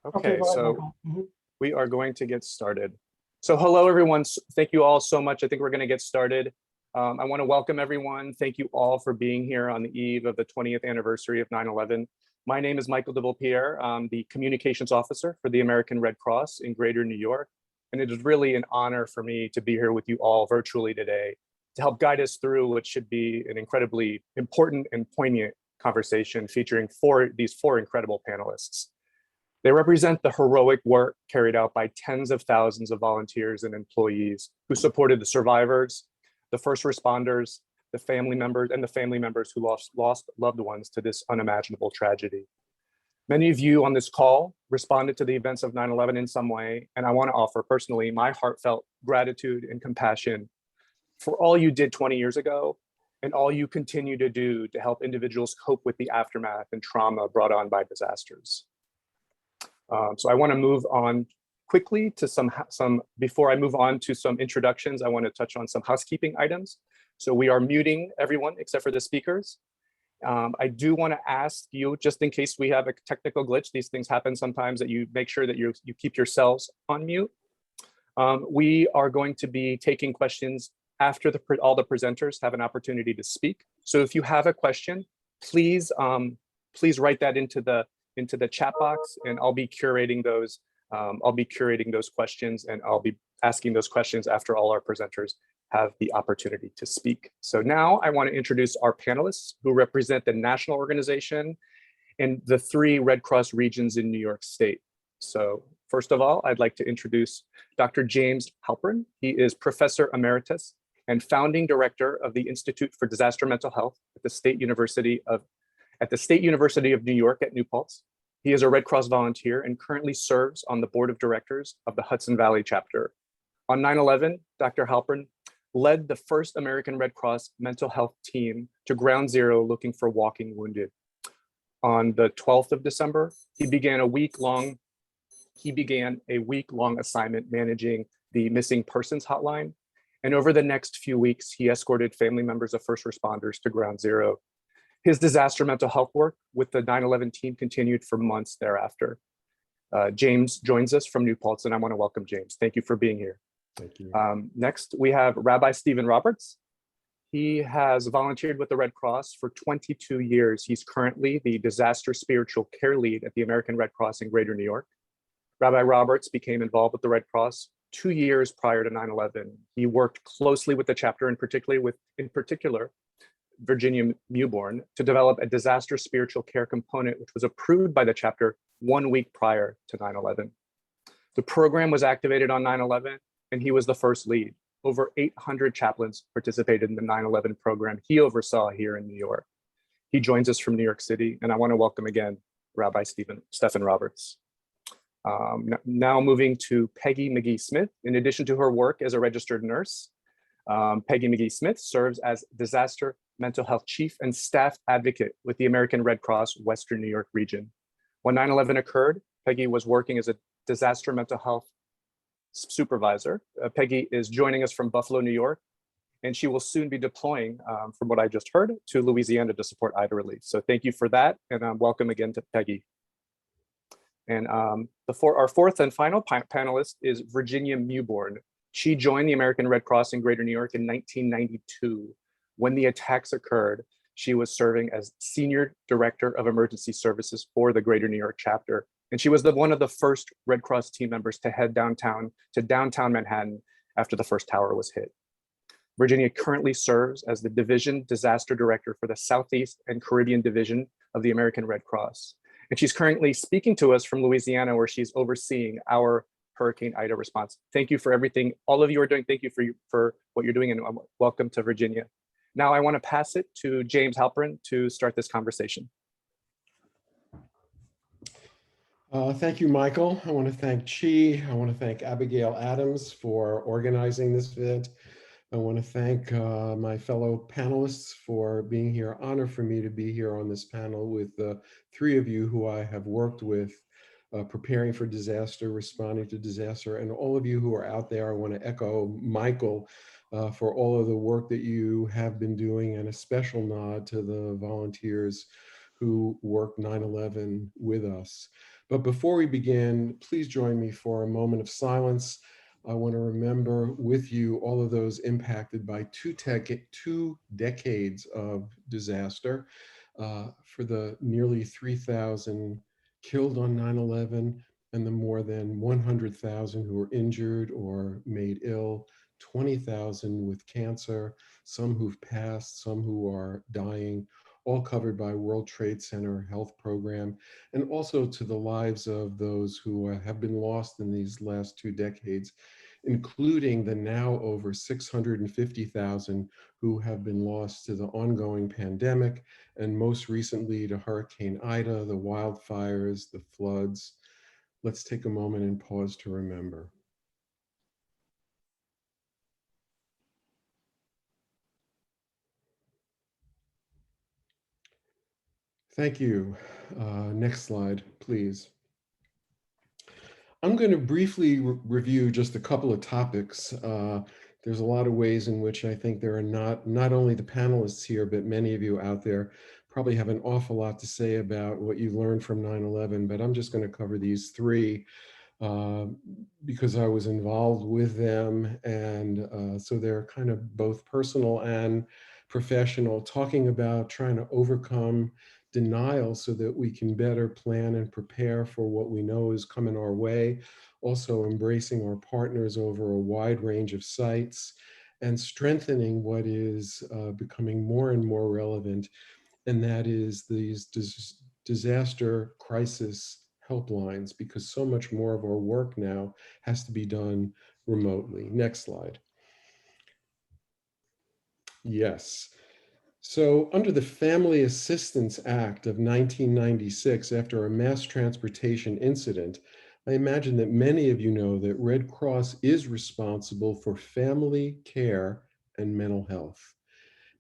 Okay, go ahead, so Michael. we are going to get started. So hello, everyone. Thank you all so much. I think we're going to get started. I want to welcome everyone. Thank you all for being here on the eve of the 20th anniversary of 9/11. My name is Michael Devopierre. I'm the communications officer for the American Red Cross in Greater New York. And it is really an honor for me to be here with you all virtually today to help guide us through what should be an incredibly important and poignant conversation featuring these four incredible panelists. They represent the heroic work carried out by tens of thousands of volunteers and employees who supported the survivors, the first responders, the family members who lost loved ones to this unimaginable tragedy. Many of you on this call responded to the events of 9/11 in some way, and I want to offer personally my heartfelt gratitude and compassion for all you did 20 years ago and all you continue to do to help individuals cope with the aftermath and trauma brought on by disasters. So I want to move on quickly to before I move on to some introductions, I want to touch on some housekeeping items. So we are muting everyone except for the speakers. I do want to ask you, just in case we have a technical glitch, these things happen sometimes, that you make sure that you keep yourselves on mute. We are going to be taking questions after all the presenters have an opportunity to speak. So if you have a question, please write that into the chat box, and I'll be curating those. I'll be curating those questions, and I'll be asking those questions after all our presenters have the opportunity to speak. So now I want to introduce our panelists who represent the national organization and the 3 Red Cross regions in New York State. So first of all, I'd like to introduce Dr. James Halpern. He is Professor Emeritus and founding director of the Institute for Disaster Mental Health at the State University of New York at New Paltz. He is a Red Cross volunteer and currently serves on the board of directors of the Hudson Valley chapter. On 9/11, Dr. Halpern led the first American Red Cross mental health team to ground zero looking for walking wounded. On the 12th of December, he began a week-long assignment managing the missing persons hotline. And over the next few weeks, he escorted family members of first responders to ground zero. His disaster mental health work with the 9/11 team continued for months thereafter. James joins us from New Paltz, and I want to welcome James. Thank you for being here. Thank you. Next, we have Rabbi Stephan Roberts. He has volunteered with the Red Cross for 22 years. He's currently the disaster spiritual care lead at the American Red Cross in Greater New York. Rabbi Roberts became involved with the Red Cross 2 years prior to 9/11. He worked closely with the chapter, in particular, Virginia Mewborn, to develop a disaster spiritual care component, which was approved by the chapter 1 week prior to 9/11. The program was activated on 9/11, and he was the first lead. Over 800 chaplains participated in the 9/11 program he oversaw here in New York. He joins us from New York City, and I want to welcome again Rabbi Stephan Roberts. Now moving to Peggy McGee Smith. In addition to her work as a registered nurse, Peggy McGee Smith serves as disaster mental health chief and staff advocate with the American Red Cross Western New York region. When 9/11 occurred, Peggy was working as a disaster mental health supervisor. Peggy is joining us from Buffalo, New York, and she will soon be deploying, from what I just heard, to Louisiana to support Ida relief. So thank you for that, and welcome again to Peggy. And our fourth and final panelist is Virginia Mewborn. She joined the American Red Cross in Greater New York in 1992. When the attacks occurred, she was serving as Senior Director of Emergency Services for the Greater New York chapter. And she was one of the first Red Cross team members to head downtown Manhattan after the first tower was hit. Virginia currently serves as the Division Disaster Director for the Southeast and Caribbean Division of the American Red Cross. And she's currently speaking to us from Louisiana, where she's overseeing our Hurricane Ida response. Thank you for everything all of you are doing. Thank you for what you're doing, and welcome to Virginia. Now I want to pass it to James Halpern to start this conversation. Thank you, Michael. I want to thank Chi. I want to thank Abigail Adams for organizing this event. I want to thank my fellow panelists for being here. Honor for me to be here on this panel with the 3 of you who I have worked with, preparing for disaster, responding to disaster, and all of you who are out there. I want to echo Michael for all of the work that you have been doing, and a special nod to the volunteers who worked 9/11 with us. But before we begin, please join me for a moment of silence. I want to remember with you all of those impacted by two decades of disaster, for the nearly 3,000 killed on 9/11 and the more than 100,000 who were injured or made ill, 20,000 with cancer, some who've passed, some who are dying, all covered by World Trade Center Health Program, and also to the lives of those who have been lost in these last 2 decades, including the now over 650,000 who have been lost to the ongoing pandemic, and most recently to Hurricane Ida, the wildfires, the floods. Let's take a moment and pause to remember. Thank you. Next slide, please. I'm going to briefly review just a couple of topics. There's a lot of ways in which I think there are not only the panelists here, but many of you out there probably have an awful lot to say about what you learned from 9/11, but I'm just going to cover these three because I was involved with them. And so they're kind of both personal and professional, talking about trying to overcome denial so that we can better plan and prepare for what we know is coming our way. Also embracing our partners over a wide range of sites and strengthening what is becoming more and more relevant, and that is these disaster crisis helplines, because so much more of our work now has to be done remotely. Next slide. Yes. So under the Family Assistance Act of 1996, after a mass transportation incident, I imagine that many of you know that Red Cross is responsible for family care and mental health.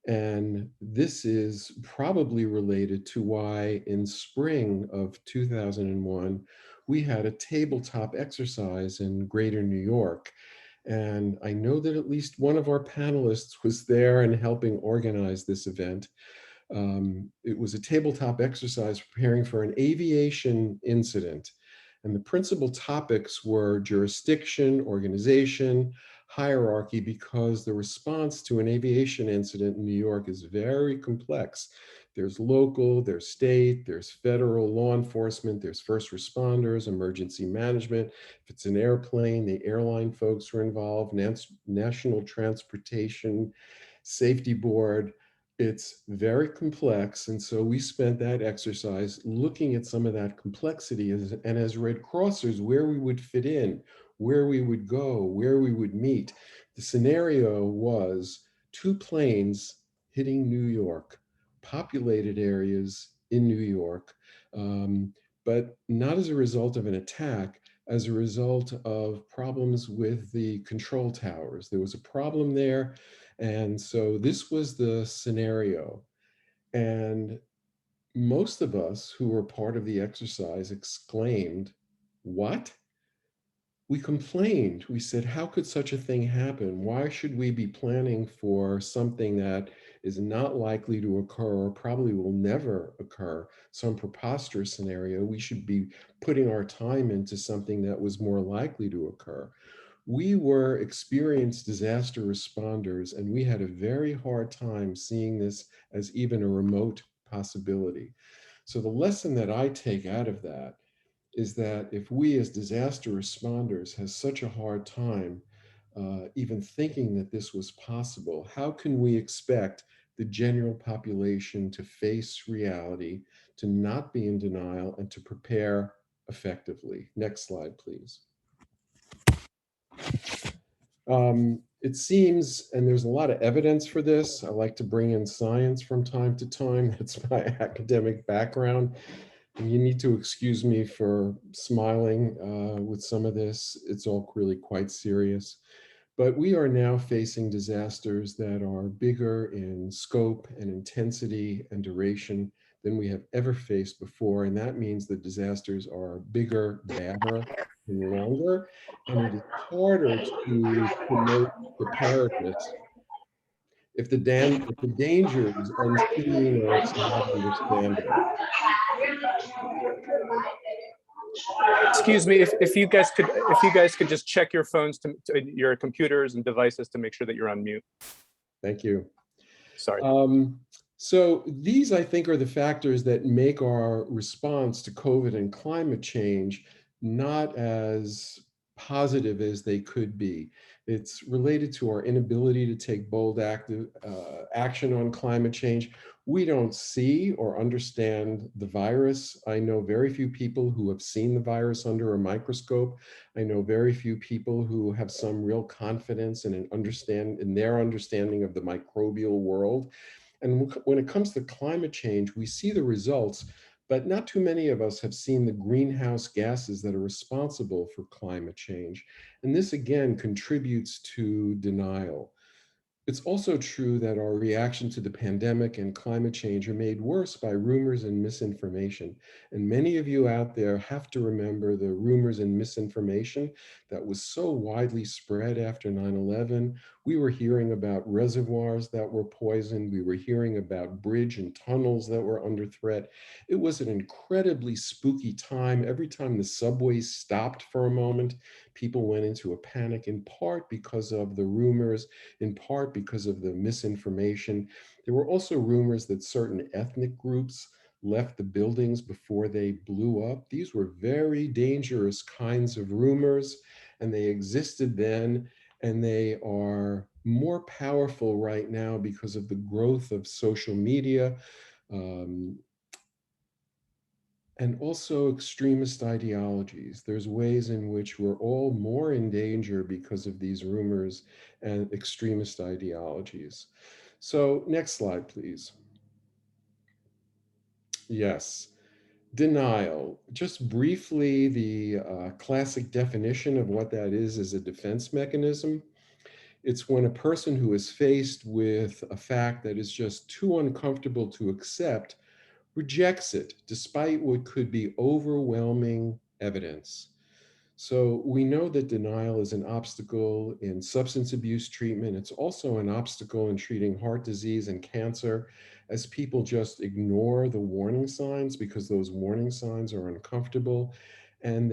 And this is probably related to why in spring of 2001, we had a tabletop exercise in Greater New York. And I know that at least one of our panelists was there and helping organize this event. It was a tabletop exercise preparing for an aviation incident. And the principal topics were jurisdiction, organization, hierarchy, because the response to an aviation incident in New York is very complex. There's local, there's state, there's federal law enforcement, there's first responders, emergency management. If it's an airplane, the airline folks are involved, National Transportation Safety Board. It's very complex. And so we spent that exercise looking at some of that complexity and as Red Crossers, where we would fit in, where we would go, where we would meet. The scenario was 2 planes hitting New York, populated areas in New York, but not as a result of an attack, as a result of problems with the control towers. There was a problem there. And so this was the scenario. And most of us who were part of the exercise exclaimed, "What?" We complained. We said, how could such a thing happen? Why should we be planning for something that is not likely to occur or probably will never occur, some preposterous scenario? We should be putting our time into something that was more likely to occur. We were experienced disaster responders, and we had a very hard time seeing this as even a remote possibility. So the lesson that I take out of that is that if we as disaster responders has such a hard time even thinking that this was possible, how can we expect the general population to face reality, to not be in denial, and to prepare effectively? Next slide, please. It seems, and there's a lot of evidence for this, I like to bring in science from time to time. That's my academic background. And you need to excuse me for smiling with some of this. It's all really quite serious. But we are now facing disasters that are bigger in scope and intensity and duration than we have ever faced before. And that means the disasters are bigger, badder, and longer. And it is harder to promote preparedness. if the danger is unseen or it's not understandable. Excuse me, if you guys could just check your phones to your computers and devices to make sure that you're on mute. Thank you. Sorry. So these, I think, are the factors that make our response to COVID and climate change not as positive as they could be. It's related to our inability to take bold active action on climate change. We don't see or understand the virus. I know very few people who have seen the virus under a microscope. I know very few people who have some real confidence in their understanding of the microbial world. And when it comes to climate change, we see the results, but not too many of us have seen the greenhouse gases that are responsible for climate change. And this again contributes to denial. It's also true that our reaction to the pandemic and climate change are made worse by rumors and misinformation. And many of you out there have to remember the rumors and misinformation that was so widely spread after 9/11. We were hearing about reservoirs that were poisoned. We were hearing about bridge and tunnels that were under threat. It was an incredibly spooky time. Every time the subways stopped for a moment, people went into a panic, in part because of the rumors, in part because of the misinformation. There were also rumors that certain ethnic groups left the buildings before they blew up. These were very dangerous kinds of rumors, and they existed then, and they are more powerful right now because of the growth of social media, and also extremist ideologies. There's ways in which we're all more in danger because of these rumors and extremist ideologies. So next slide, please. Yes, denial. Just briefly, the classic definition of what that is a defense mechanism. It's when a person who is faced with a fact that is just too uncomfortable to accept rejects it, despite what could be overwhelming evidence. So we know that denial is an obstacle in substance abuse treatment. It's also an obstacle in treating heart disease and cancer, as people just ignore the warning signs because those warning signs are uncomfortable, and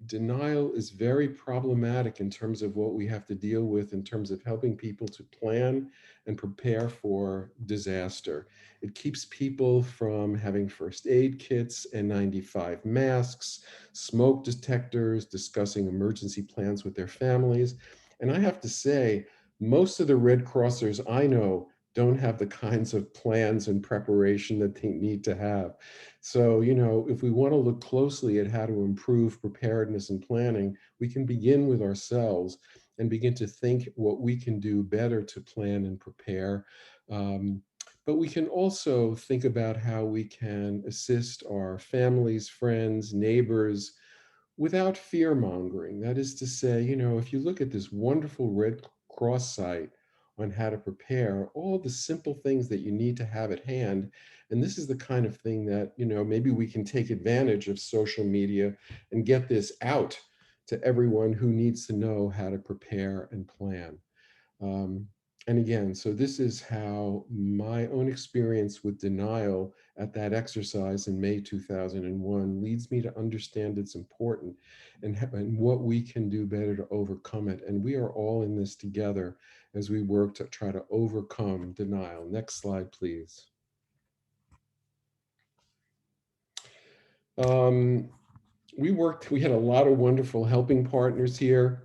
denial is very problematic in terms of what we have to deal with in terms of helping people to plan and prepare for disaster. It keeps people from having first aid kits, N95 masks, smoke detectors, discussing emergency plans with their families. And I have to say, most of the Red Crossers I know don't have the kinds of plans and preparation that they need to have. So, if we want to look closely at how to improve preparedness and planning, we can begin with ourselves and begin to think what we can do better to plan and prepare. But we can also think about how we can assist our families, friends, neighbors without fear mongering. That is to say, if you look at this wonderful Red Cross site on how to prepare, all the simple things that you need to have at hand. And this is the kind of thing that, maybe we can take advantage of social media and get this out to everyone who needs to know how to prepare and plan. And again, so this is how my own experience with denial at that exercise in May 2001 leads me to understand it's important and what we can do better to overcome it. And we are all in this together as we work to try to overcome denial. Next slide, please. We had a lot of wonderful helping partners here.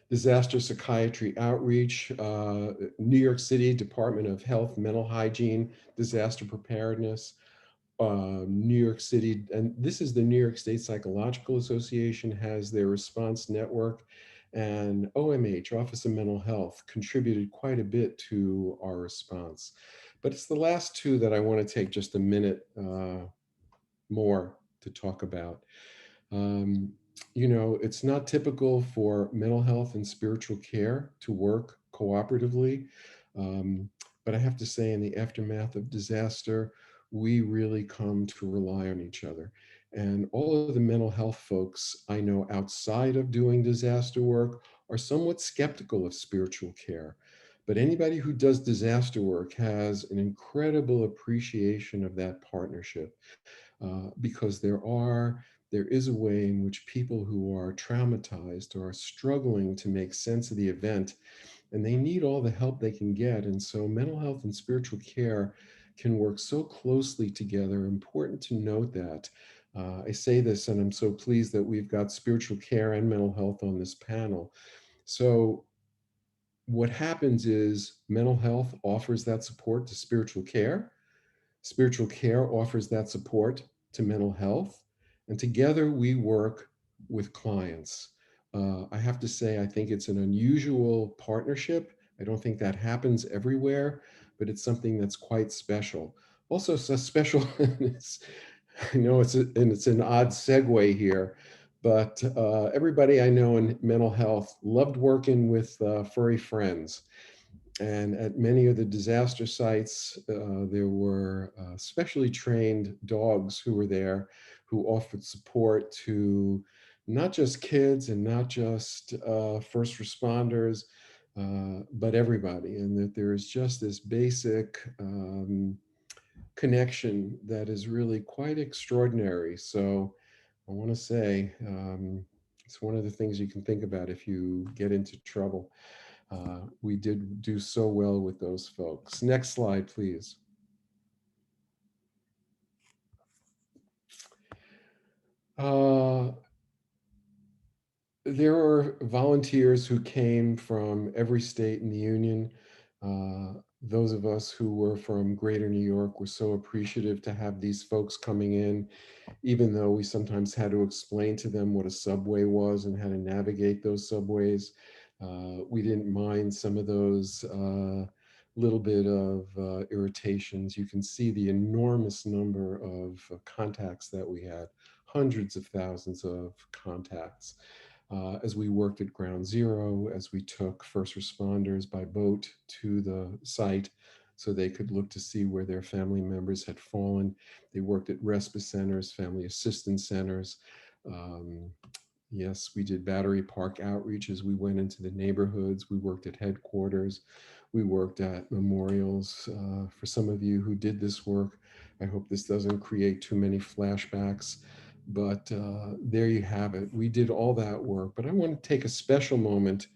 Disaster Psychiatry Outreach, New York City Department of Health, Mental Hygiene, Disaster Preparedness, New York City, and this is the New York State Psychological Association has their response network, and OMH, Office of Mental Health, contributed quite a bit to our response. But it's the last two that I want to take just a minute more to talk about. It's not typical for mental health and spiritual care to work cooperatively. But I have to say, in the aftermath of disaster, we really come to rely on each other. And all of the mental health folks I know outside of doing disaster work are somewhat skeptical of spiritual care. But anybody who does disaster work has an incredible appreciation of that partnership, because there is a way in which people who are traumatized or are struggling to make sense of the event, and they need all the help they can get. And so mental health and spiritual care can work so closely together. Important to note that. I say this, and I'm so pleased that we've got spiritual care and mental health on this panel. So what happens is mental health offers that support to spiritual care. Spiritual care offers that support to mental health. And together we work with clients. I have to say, I think it's an unusual partnership. I don't think that happens everywhere, but it's something that's quite special. Also, so special, I know it's an odd segue here, but everybody I know in mental health loved working with furry friends. And at many of the disaster sites, there were specially trained dogs who were there who offered support to not just kids and not just first responders, but everybody. And that there is just this basic connection that is really quite extraordinary. So I want to say it's one of the things you can think about if you get into trouble. We did do so well with those folks. Next slide, please. There are volunteers who came from every state in the union. Those of us who were from Greater New York were so appreciative to have these folks coming in, even though we sometimes had to explain to them what a subway was and how to navigate those subways. We didn't mind some of those little bit of irritations. You can see the enormous number of contacts that we had, hundreds of thousands of contacts. As we worked at Ground Zero, as we took first responders by boat to the site so they could look to see where their family members had fallen. They worked at respite centers, family assistance centers. Yes, we did Battery Park outreach as we went into the neighborhoods. We worked at headquarters. We worked at memorials. For some of you who did this work, I hope this doesn't create too many flashbacks, but there you have it. We did all that work, but I want to take a special moment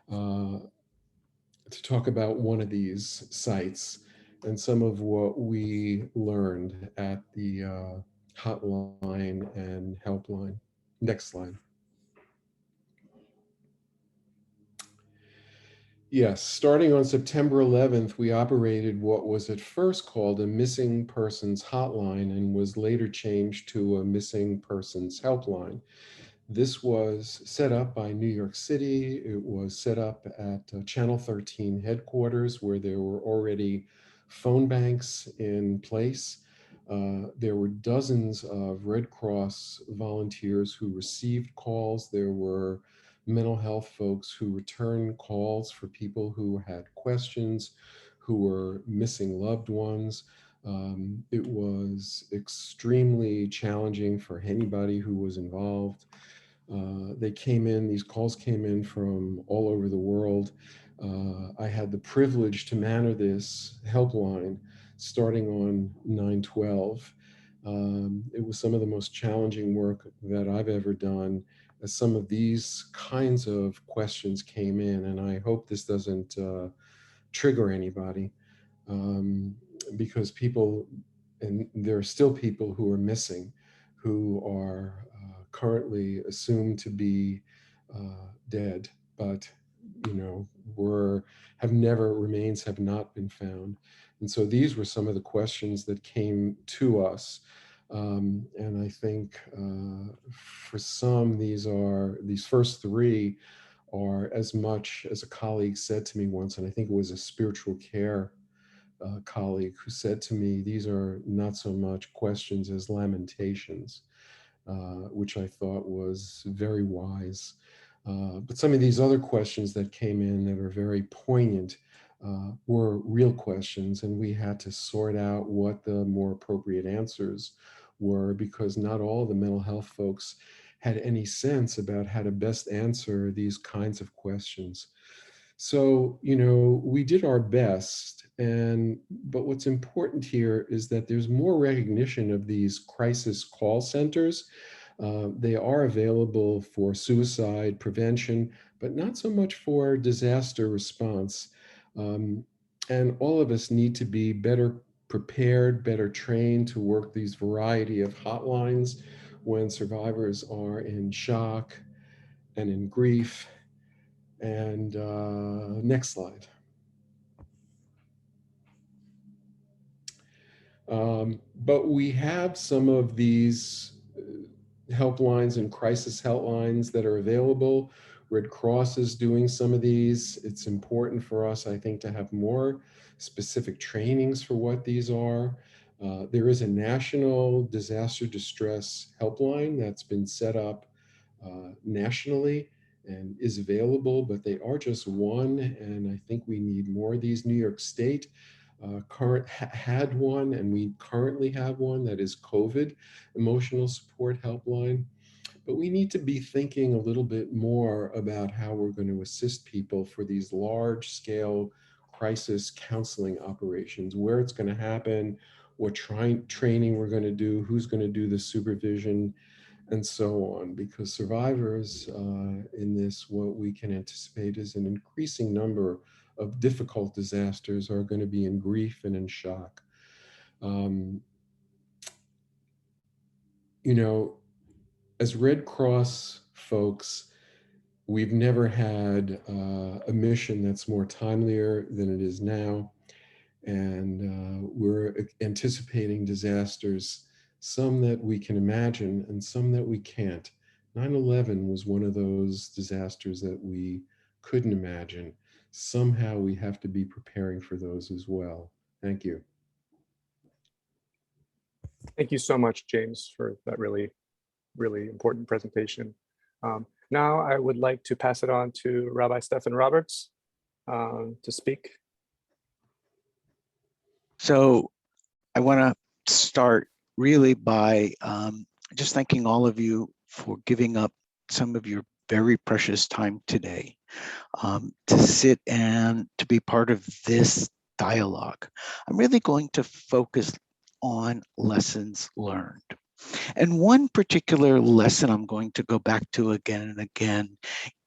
to talk about one of these sites and some of what we learned at the hotline and helpline. Next slide. Yes, starting on September 11th, we operated what was at first called a missing persons hotline and was later changed to a missing persons helpline. This was set up by New York City. It was set up at Channel 13 headquarters where there were already phone banks in place. There were dozens of Red Cross volunteers who received calls. There were mental health folks who returned calls for people who had questions, who were missing loved ones. It was extremely challenging for anybody who was involved. These calls came in from all over the world. I had the privilege to manage this helpline starting on 9/12. It was some of the most challenging work that I've ever done as some of these kinds of questions came in, and I hope this doesn't trigger anybody, because and there are still people who are missing, who are currently assumed to be dead, but remains have not been found. And so these were some of the questions that came to us. And I think for some, these first three are as much as a colleague said to me once, and I think it was a spiritual care colleague who said to me, these are not so much questions as lamentations, which I thought was very wise. But some of these other questions that came in that are very poignant were real questions, and we had to sort out what the more appropriate answers were, because not all the mental health folks had any sense about how to best answer these kinds of questions. So, we did our best, but what's important here is that there's more recognition of these crisis call centers. They are available for suicide prevention, but not so much for disaster response. Um, and all of us need to be better prepared, better trained to work these variety of hotlines when survivors are in shock and in grief. And next slide. But we have some of these helplines and crisis helplines that are available. Red Cross is doing some of these. It's important for us, I think, to have more specific trainings for what these are. There is a national disaster distress helpline that's been set up nationally and is available, but they are just one, and I think we need more of these. New York State had one, and we currently have one that is COVID emotional support helpline. But we need to be thinking a little bit more about how we're going to assist people for these large scale crisis counseling operations, where it's going to happen, what training we're going to do, who's going to do the supervision, and so on, because survivors in this, what we can anticipate is an increasing number of difficult disasters are going to be in grief and in shock. As Red Cross folks, we've never had a mission that's more timelier than it is now. And we're anticipating disasters, some that we can imagine and some that we can't. 9/11 was one of those disasters that we couldn't imagine. Somehow we have to be preparing for those as well. Thank you. Thank you so much, James, for that really, really important presentation. Now I would like to pass it on to Rabbi Stephan Roberts to speak. So I want to start really by just thanking all of you for giving up some of your very precious time today to sit and to be part of this dialogue. I'm really going to focus on lessons learned. And one particular lesson I'm going to go back to again and again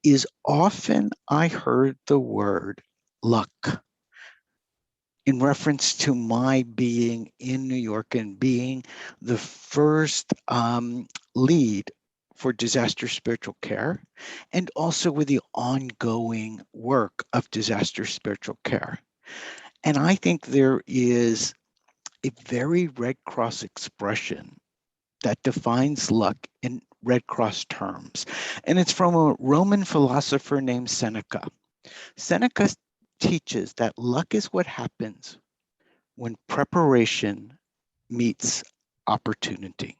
is often I heard the word luck in reference to my being in New York and being the first lead for disaster spiritual care, and also with the ongoing work of disaster spiritual care. And I think there is a very Red Cross expression that defines luck in Red Cross terms. And it's from a Roman philosopher named Seneca. Seneca teaches that luck is what happens when preparation meets opportunity.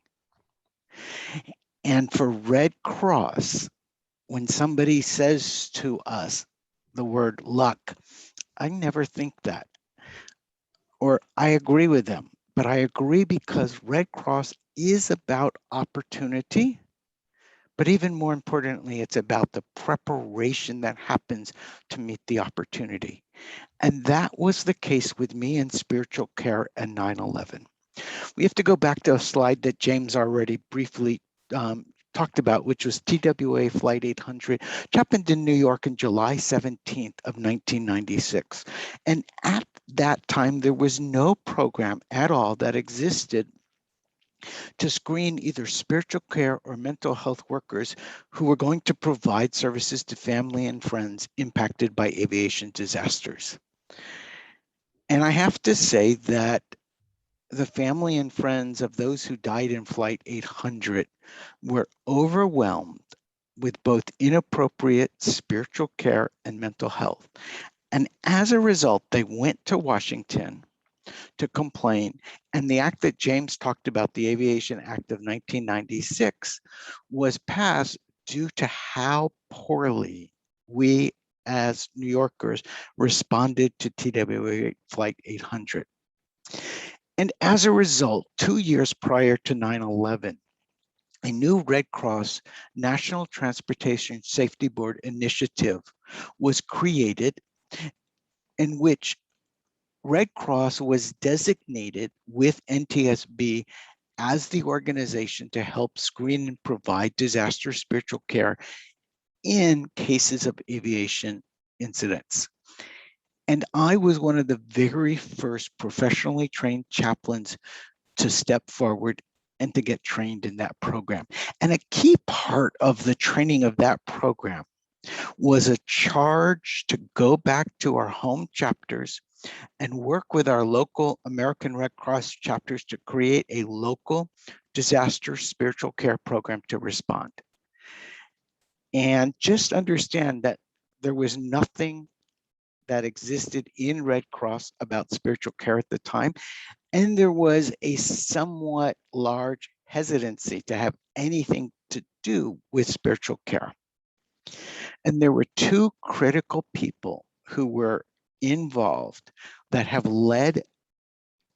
And for Red Cross, when somebody says to us the word luck, I never think that, or I agree with them, but I agree because Red Cross is about opportunity, but even more importantly, it's about the preparation that happens to meet the opportunity. And that was the case with me in spiritual care and 9/11. We have to go back to a slide that James already briefly talked about, which was TWA Flight 800, which happened in New York on July 17th of 1996. And at that time, there was no program at all that existed to screen either spiritual care or mental health workers who were going to provide services to family and friends impacted by aviation disasters. And I have to say that the family and friends of those who died in Flight 800 were overwhelmed with both inappropriate spiritual care and mental health. And as a result, they went to Washington to complain. And the act that James talked about, the Aviation Act of 1996, was passed due to how poorly we as New Yorkers responded to TWA Flight 800. And as a result, 2 years prior to 9/11, a new Red Cross National Transportation Safety Board initiative was created, in which Red Cross was designated with NTSB as the organization to help screen and provide disaster spiritual care in cases of aviation incidents. And I was one of the very first professionally trained chaplains to step forward and to get trained in that program. And a key part of the training of that program was a charge to go back to our home chapters and work with our local American Red Cross chapters to create a local disaster spiritual care program to respond. And just understand that there was nothing that existed in Red Cross about spiritual care at the time. And there was a somewhat large hesitancy to have anything to do with spiritual care. And there were two critical people who were involved that have led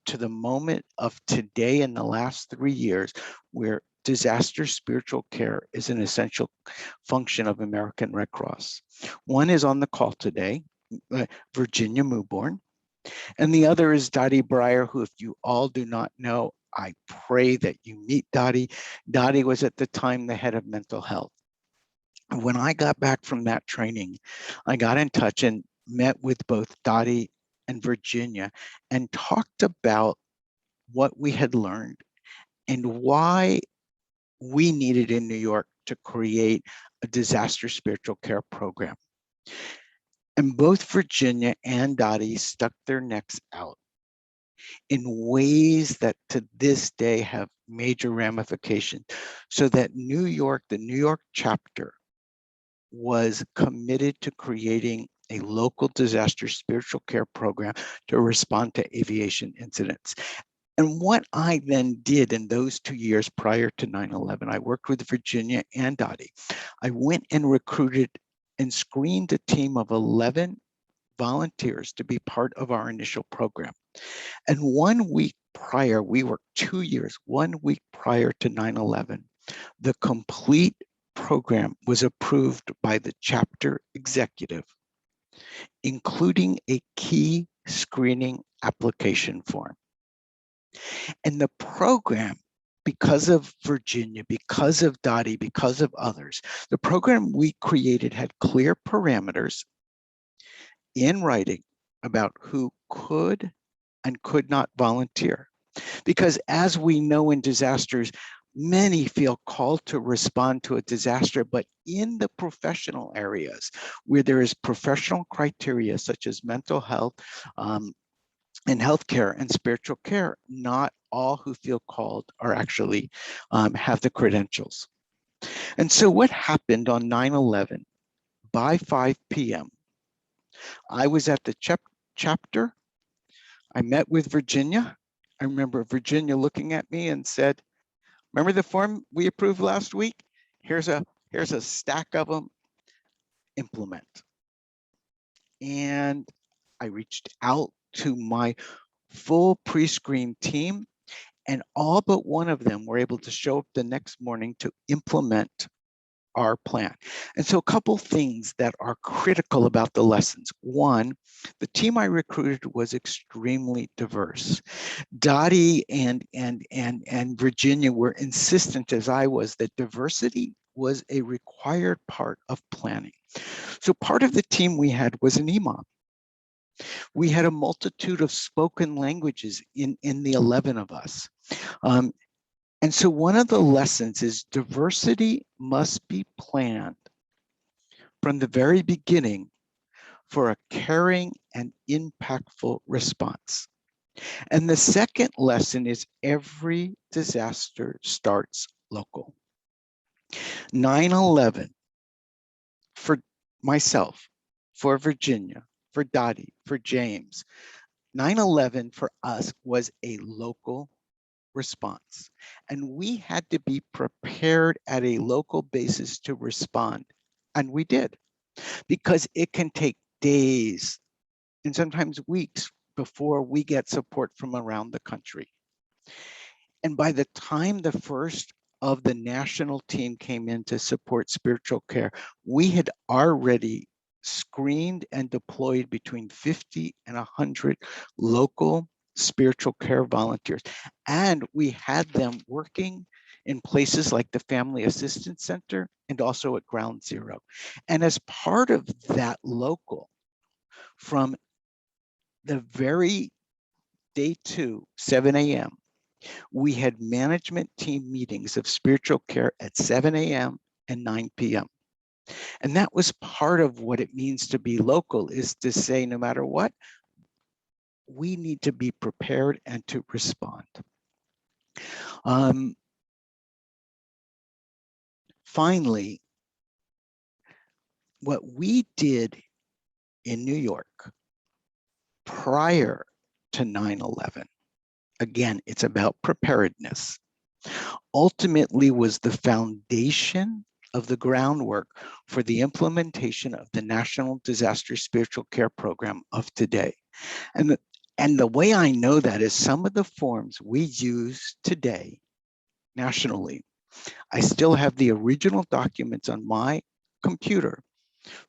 to the moment of today in the last 3 years, where disaster spiritual care is an essential function of American Red Cross. One is on the call today, Virginia Mewborn, and the other is Dottie Breyer, who, if you all do not know, I pray that you meet Dottie. Dottie was at the time the head of mental health. When I got back from that training, I got in touch and met with both Dottie and Virginia and talked about what we had learned and why we needed in New York to create a disaster spiritual care program. And both Virginia and Dottie stuck their necks out in ways that to this day have major ramifications, so that New York, the New York chapter, was committed to creating a local disaster spiritual care program to respond to aviation incidents. And what I then did in those 2 years prior to 9/11, I worked with Virginia and Dottie. I went and recruited and screened a team of 11 volunteers to be part of our initial program. And 1 week prior, we worked 2 years, 1 week prior to 9/11, the complete program was approved by the chapter executive, including a key screening application form. And the program, because of Virginia, because of Dottie, because of others, the program we created had clear parameters in writing about who could and could not volunteer. Because as we know in disasters, many feel called to respond to a disaster, but in the professional areas where there is professional criteria such as mental health and healthcare and spiritual care, not all who feel called are actually have the credentials. And so what happened on 9/11, by 5 p.m., I was at the chapter. I met with Virginia. I remember Virginia looking at me and said, "Remember the form we approved last week? Here's a stack of them, implement." And I reached out to my full pre-screen team, and all but one of them were able to show up the next morning to implement our plan. And so a couple things that are critical about the lessons. One, the team I recruited was extremely diverse. Dottie and Virginia were insistent, as I was, that diversity was a required part of planning. So part of the team we had was an imam. We had a multitude of spoken languages in the 11 of us. And so one of the lessons is diversity must be planned from the very beginning for a caring and impactful response. And the second lesson is every disaster starts local. 9/11 for myself, for Virginia, for Dottie, for James, 9/11 for us was a local response. And we had to be prepared at a local basis to respond. And we did, because it can take days and sometimes weeks before we get support from around the country. And by the time the first of the national team came in to support spiritual care, we had already screened and deployed between 50 and 100 local spiritual care volunteers. And we had them working in places like the Family Assistance Center and also at Ground Zero. And as part of that local, from the very day 2, 7 a.m., we had management team meetings of spiritual care at 7 a.m. and 9 p.m. And that was part of what it means to be local, is to say, no matter what, we need to be prepared and to respond. Finally, what we did in New York prior to 9/11, again, it's about preparedness, ultimately was the foundation of the groundwork for the implementation of the National Disaster Spiritual Care Program of today. And the way I know that is some of the forms we use today nationally. I still have the original documents on my computer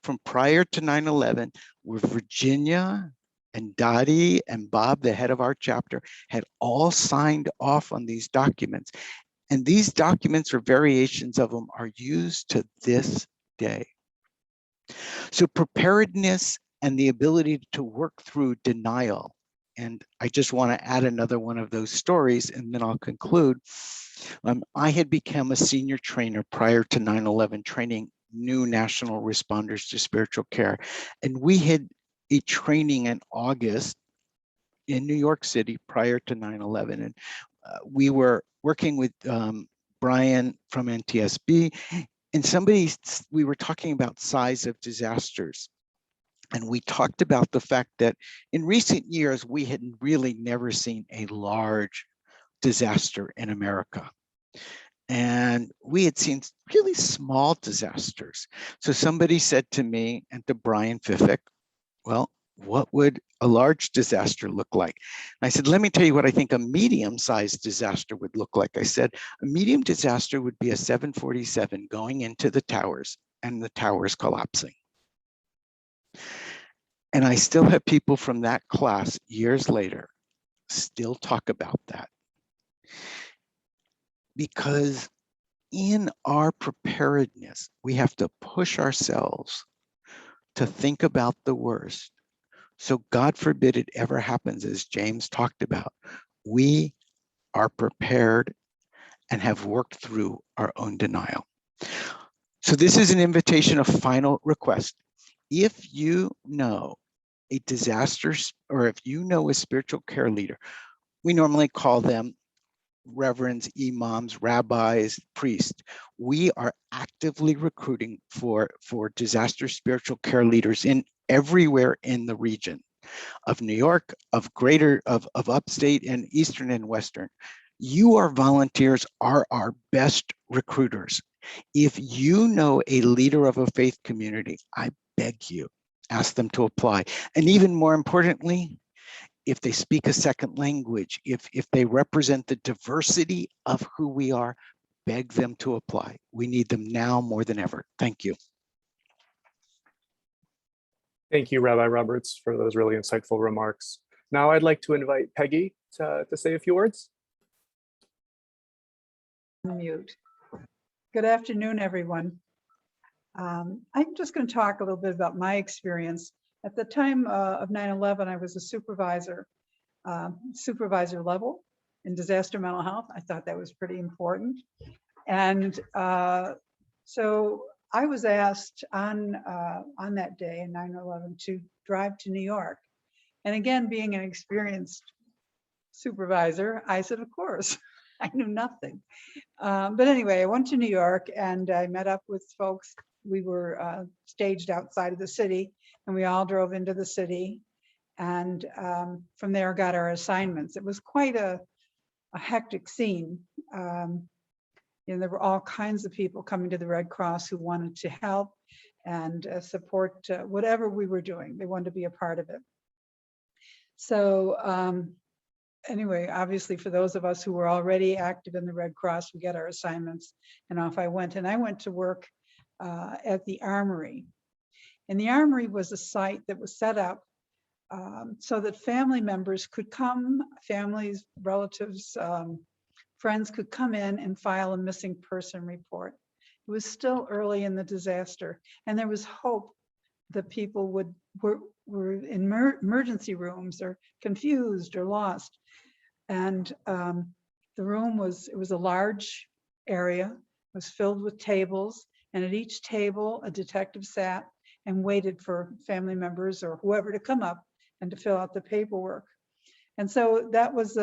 from prior to 9/11, where Virginia and Dottie and Bob, the head of our chapter, had all signed off on these documents. And these documents or variations of them are used to this day. So preparedness and the ability to work through denial. And I just want to add another one of those stories, and then I'll conclude. I had become a senior trainer prior to 9/11, training new national responders to spiritual care. And we had a training in August in New York City prior to 9/11. And we were working with Brian from NTSB, and we were talking about size of disasters. And we talked about the fact that in recent years, we had really never seen a large disaster in America. And we had seen really small disasters. So somebody said to me and to Brian Fiffick, well, what would a large disaster look like? And I said, let me tell you what I think a medium-sized disaster would look like. I said, a medium disaster would be a 747 going into the towers and the towers collapsing. And I still have people from that class years later still talk about that. Because in our preparedness, we have to push ourselves to think about the worst. So God forbid it ever happens, as James talked about. We are prepared and have worked through our own denial. So this is an invitation of final request. If you know a disaster, or if you know a spiritual care leader, we normally call them reverends, imams, rabbis, priests. We are actively recruiting for disaster spiritual care leaders in everywhere in the region of New York, of upstate and eastern and western. You, our volunteers, are our best recruiters. If you know a leader of a faith community, I beg you, ask them to apply. And even more importantly, if they speak a second language, if they represent the diversity of who we are, beg them to apply. We need them now more than ever. Thank you. Thank you, Rabbi Roberts, for those really insightful remarks. Now I'd like to invite Peggy to say a few words. Mute. Good afternoon, everyone. I'm just going to talk a little bit about my experience. At the time of 9/11, I was a supervisor level in disaster mental health. I thought that was pretty important. And so I was asked on that day in 9/11 to drive to New York. And again, being an experienced supervisor, I said, of course. I knew nothing. But anyway, I went to New York and I met up with folks. We were staged outside of the city and we all drove into the city. And from there got our assignments. It was quite a hectic scene. There were all kinds of people coming to the Red Cross who wanted to help and support whatever we were doing. They wanted to be a part of it. So anyway, obviously for those of us who were already active in the Red Cross, we got our assignments and off I went. And I went to work at the Armory. And the Armory was a site that was set up so that family members could come, families, relatives, friends could come in and file a missing person report. It was still early in the disaster, and there was hope that people were in emergency rooms or confused or lost. And the room was a large area, was filled with tables, and at each table a detective sat and waited for family members or whoever to come up and to fill out the paperwork. And so that was,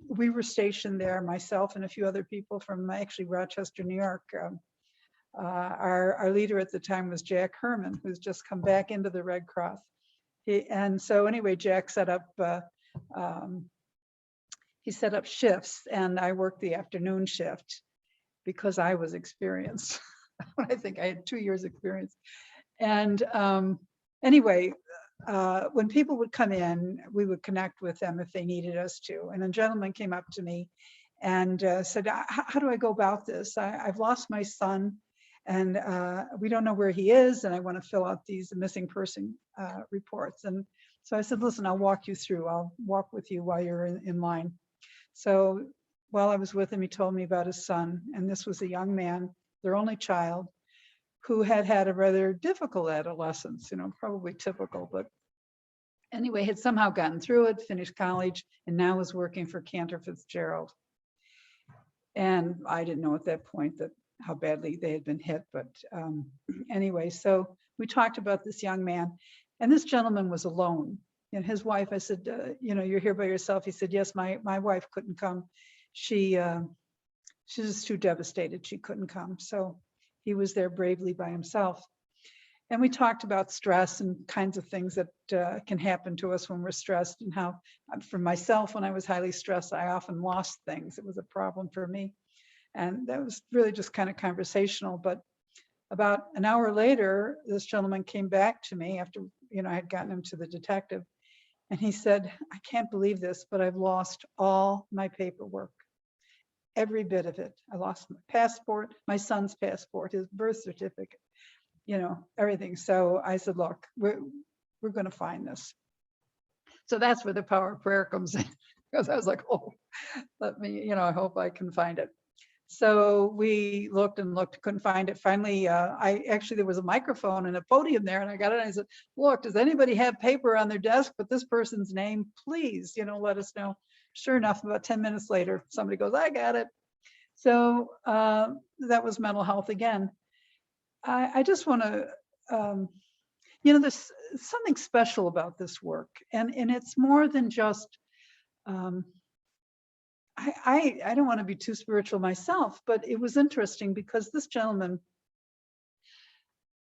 we were stationed there, myself and a few other people from actually Rochester, New York. Our leader at the time was Jack Herman, who's just come back into the Red Cross. And so anyway, Jack set up, he set up shifts, and I worked the afternoon shift because I was experienced. I think I had 2 years experience. And anyway, when people would come in, we would connect with them if they needed us to. And a gentleman came up to me and said, how do I go about this? I've lost my son, and we don't know where he is, and I want to fill out these missing person reports. And so I said, listen, I'll walk you through. I'll walk with you while you're in line. So while I was with him, he told me about his son. And this was a young man, their only child, who had had a rather difficult adolescence, probably typical, but anyway, had somehow gotten through it, finished college, and now was working for Cantor Fitzgerald. And I didn't know at that point how badly they had been hit, but anyway, so we talked about this young man, and this gentleman was alone. And his wife, I said, you're here by yourself. He said, yes, my wife couldn't come. She was too devastated. She couldn't come. So he was there bravely by himself. And we talked about stress and kinds of things that can happen to us when we're stressed, and how, for myself, when I was highly stressed, I often lost things. It was a problem for me. And that was really just kind of conversational. But about an hour later, this gentleman came back to me after, I had gotten him to the detective. And he said, I can't believe this, but I've lost all my paperwork. Every bit of it. I lost my passport, my son's passport, his birth certificate, everything. So I said, look, we're going to find this. So that's where the power of prayer comes in, because I was like, oh, let me, I hope I can find it. So we looked and looked, couldn't find it. Finally, there was a microphone and a podium there, and I got it. And I said, look, does anybody have paper on their desk with this person's name? Please, let us know. Sure enough, about 10 minutes later, somebody goes, I got it. So that was mental health again. I just want to, there's something special about this work. And it's more than just, I don't want to be too spiritual myself, but it was interesting because this gentleman,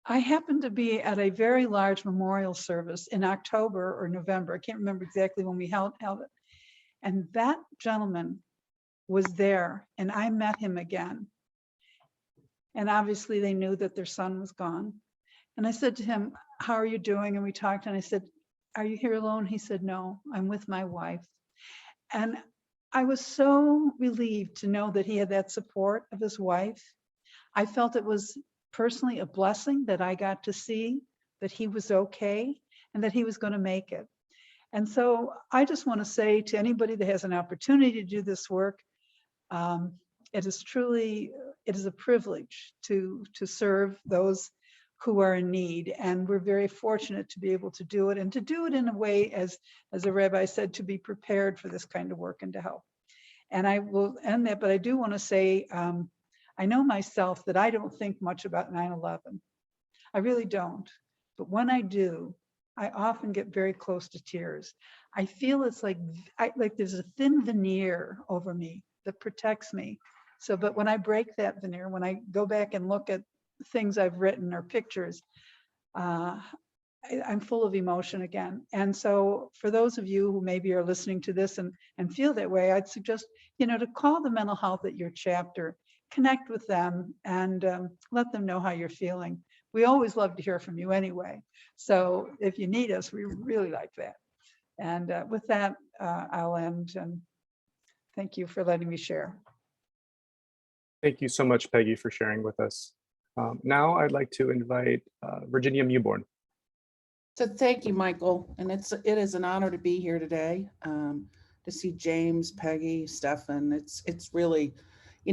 I happened to be at a very large memorial service in October or November. I can't remember exactly when we held it. And that gentleman was there, and I met him again. And obviously they knew that their son was gone. And I said to him, how are you doing? And we talked, and I said, are you here alone? He said, no, I'm with my wife. And I was so relieved to know that he had that support of his wife. I felt it was personally a blessing that I got to see that he was okay and that he was going to make it. And so I just want to say to anybody that has an opportunity to do this work, it is a privilege to serve those who are in need. And we're very fortunate to be able to do it, and to do it in a way, as the rabbi said, to be prepared for this kind of work and to help. And I will end that, but I do want to say, I know myself that I don't think much about 9/11. I really don't. But when I do, I often get very close to tears. I feel it's like there's a thin veneer over me that protects me. So, but when I break that veneer, when I go back and look at things I've written or pictures, I'm full of emotion again. And so for those of you who maybe are listening to this and feel that way, I'd suggest, to call the mental health at your chapter, connect with them, and let them know how you're feeling. We always love to hear from you anyway. So if you need us, we really like that. And with that, I'll end. And Thank you for letting me share. Thank you so much, Peggy, for sharing with us. Now I'd like to invite Virginia Mewborn. So thank you, Michael. And it is an honor to be here today, to see James, Peggy, Stephan. It's really,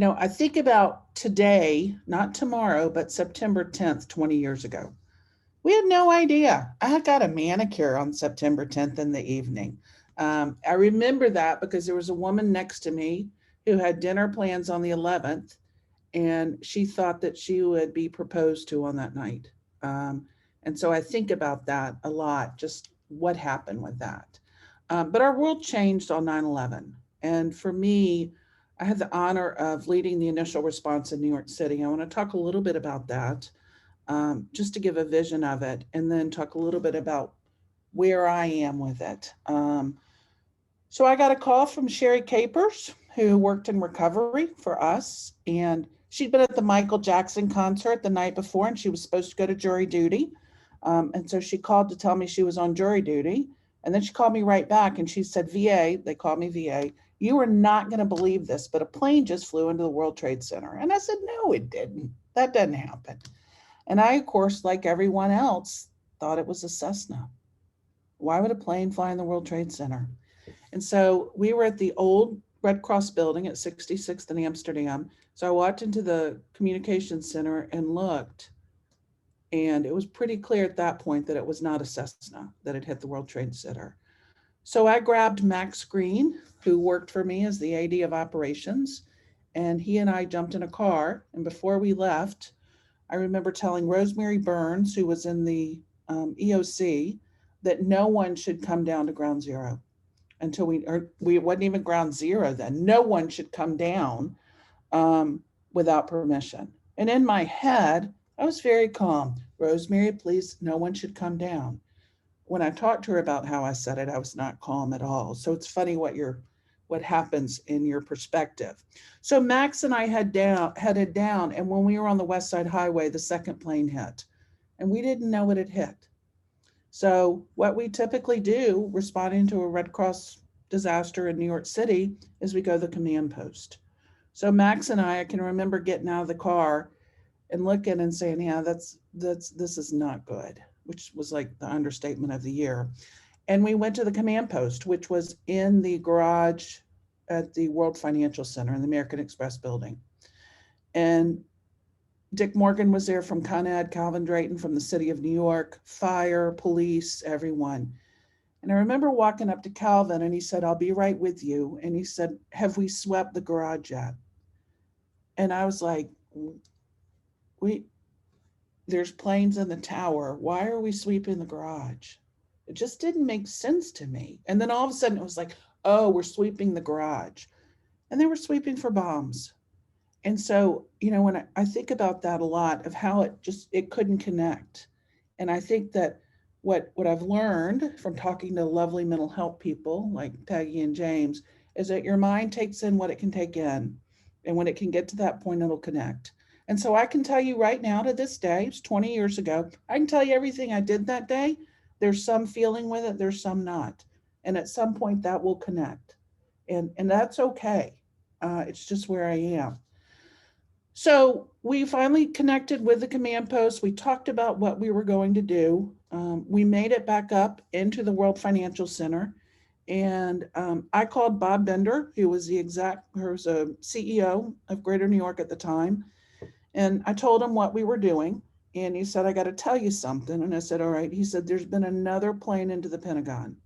I think about today, not tomorrow, but September 10th, 20 years ago. We had no idea. I got a manicure on September 10th in the evening. I remember that because there was a woman next to me who had dinner plans on the 11th, and she thought that she would be proposed to on that night. And so I think about that a lot, just what happened with that. But our world changed on 9/11. And for me, I had the honor of leading the initial response in New York City. I want to talk a little bit about that, just to give a vision of it, and then talk a little bit about where I am with it. So I got a call from Sherry Capers, who worked in recovery for us. And she'd been at the Michael Jackson concert the night before, and she was supposed to go to jury duty. And so she called to tell me she was on jury duty. And then she called me right back and she said, VA, they called me VA, you are not going to believe this, but a plane just flew into the World Trade Center. And I said, no, it didn't. That doesn't happen. And I, of course, like everyone else, thought it was a Cessna. Why would a plane fly in the World Trade Center? And so we were at the old Red Cross building at 66th and Amsterdam. So I walked into the communications center and looked. And it was pretty clear at that point that it was not a Cessna that had hit the World Trade Center. So I grabbed Max Green, who worked for me as the AD of operations, and he and I jumped in a car. And before we left, I remember telling Rosemary Burns, who was in the EOC, that no one should come down to ground zero until we wasn't even ground zero then. No one should come down without permission. And in my head, I was very calm. Rosemary, please, no one should come down. When I talked to her about how I said it, I was not calm at all. So it's funny what happens in your perspective. So Max and I headed down, and when we were on the West Side Highway, the second plane hit, and we didn't know it had hit. So what we typically do, responding to a Red Cross disaster in New York City, is we go to the command post. So Max and I can remember getting out of the car and looking and saying, yeah, this is not good, which was like the understatement of the year. And we went to the command post, which was in the garage at the World Financial Center in the American Express building. And Dick Morgan was there from Con Ed, Calvin Drayton from the city of New York, fire, police, everyone. And I remember walking up to Calvin and he said, I'll be right with you. And he said, have we swept the garage yet? And I was like, there's planes in the tower. Why are we sweeping the garage? It just didn't make sense to me. And then all of a sudden it was like, oh, we're sweeping the garage. And they were sweeping for bombs. And so, when I think about that a lot of how it couldn't connect. And I think that what I've learned from talking to lovely mental health people like Peggy and James is that your mind takes in what it can take in. And when it can get to that point, it'll connect. And so I can tell you right now to this day, it's 20 years ago, I can tell you everything I did that day. There's some feeling with it, there's some not. And at some point that will connect. And that's okay. It's just where I am. So we finally connected with the command post. We talked about what we were going to do. We made it back up into the World Financial Center. And I called Bob Bender, who was a CEO of Greater New York at the time. And I told him what we were doing. And he said, I got to tell you something. And I said, all right. He said, there's been another plane into the Pentagon.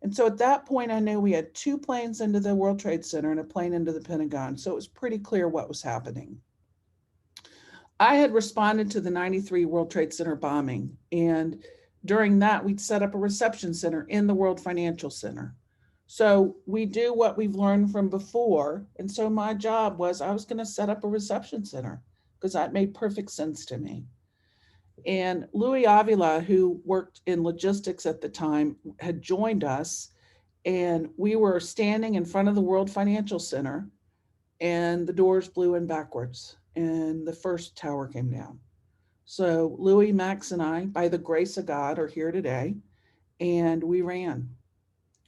And so at that point, I knew we had 2 planes into the World Trade Center and a plane into the Pentagon. So it was pretty clear what was happening. I had responded to the 93 World Trade Center bombing. And during that, we'd set up a reception center in the World Financial Center. So we do what we've learned from before. And so my job was I was going to set up a reception center because that made perfect sense to me. And Louis Avila, who worked in logistics at the time, had joined us. And we were standing in front of the World Financial Center and the doors blew in backwards and the first tower came down. So Louis, Max, and I, by the grace of God, are here today. And we ran.